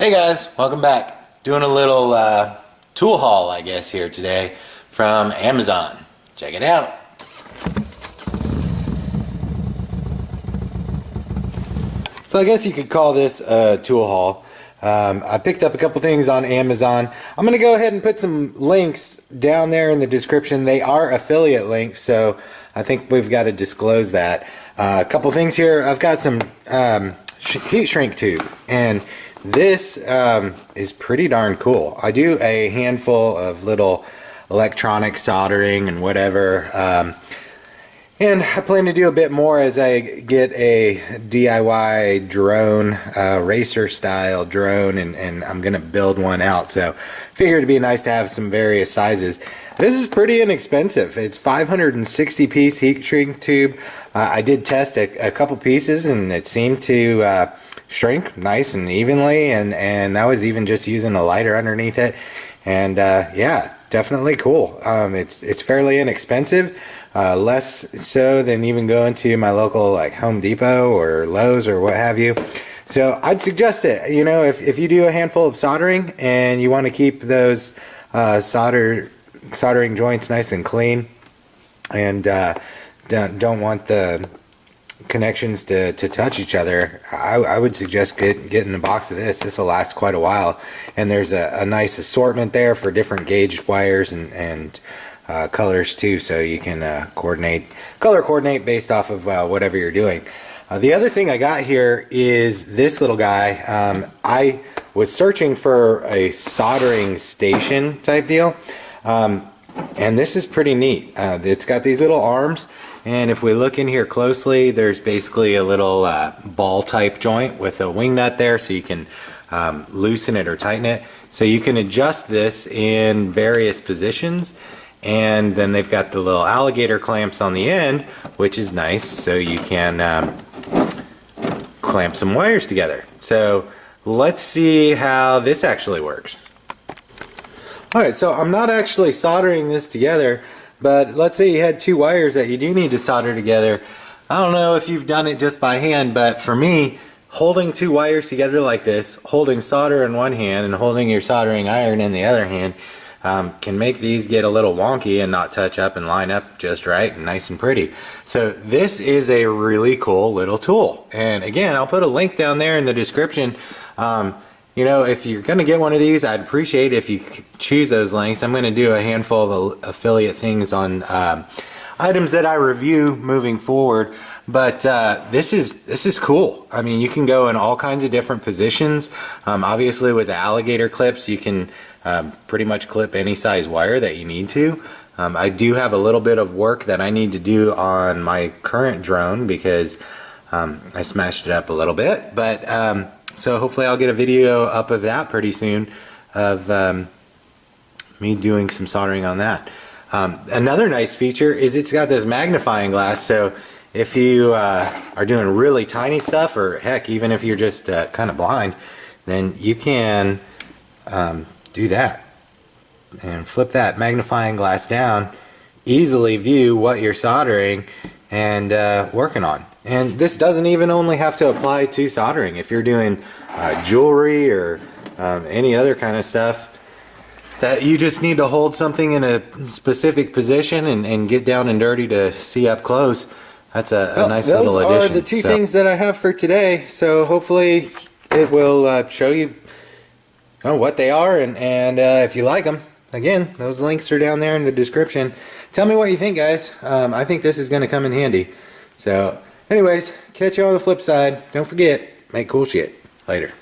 Hey guys, welcome back. Doing a little tool haul, I guess, here today from Amazon. Check it out. So I guess you could call this a tool haul. I picked up a couple things on Amazon. I'm going to go ahead and put some links down there in the description. They are affiliate links, so I think we've got to disclose that. A couple things here. I've got some heat shrink tube, and this is pretty darn cool. I do a handful of little electronic soldering and whatever, and I plan to do a bit more as I get a DIY drone, racer style drone, and I'm gonna build one out, so figured it'd be nice to have some various sizes. This is pretty inexpensive. It's 560 piece heat shrink tube. I did test a couple pieces and it seemed to shrink nice and evenly, and that was even just using a lighter underneath it. And yeah, definitely cool. It's fairly inexpensive, less so than even going to my local like Home Depot or Lowe's or what have you. So I'd suggest it. You know, if you do a handful of soldering and you want to keep those soldering joints nice and clean, and don't want the connections to touch each other, I would suggest getting a box of this. This will last quite a while, and there's a nice assortment there for different gauge wires and colors too, so you can color coordinate based off of whatever you're doing. The other thing I got here is this little guy. I was searching for a soldering station type deal, and this is pretty neat. It's got these little arms, and if we look in here closely, there's basically a little ball type joint with a wing nut there, so you can loosen it or tighten it. So you can adjust this in various positions, and then they've got the little alligator clamps on the end, which is nice, so you can clamp some wires together. So let's see how this actually works. Alright, so I'm not actually soldering this together, but let's say you had two wires that you do need to solder together. I don't know if you've done it just by hand, but for me, holding two wires together like this, holding solder in one hand and holding your soldering iron in the other hand, can make these get a little wonky and not touch up and line up just right and nice and pretty. So this is a really cool little tool, and again, I'll put a link down there in the description. You know, if you're going to get one of these, I'd appreciate if you choose those links. I'm going to do a handful of affiliate things on items that I review moving forward. But this is cool. I mean, you can go in all kinds of different positions. Obviously, with the alligator clips, you can pretty much clip any size wire that you need to. I do have a little bit of work that I need to do on my current drone because I smashed it up a little bit. But so hopefully I'll get a video up of that pretty soon of me doing some soldering on that. Another nice feature is it's got this magnifying glass, so if you are doing really tiny stuff, or heck, even if you're just kind of blind, then you can do that and flip that magnifying glass down, easily view what you're soldering and working on. And this doesn't even only have to apply to soldering. If you're doing jewelry or any other kind of stuff that you just need to hold something in a specific position and get down and dirty to see up close, that's a nice little addition. Those are the two things that I have for today. So hopefully it will show you what they are, and if you like them. Again, those links are down there in the description. Tell me what you think, guys. I think this is going to come in handy. So anyways, catch you on the flip side. Don't forget, make cool shit. Later.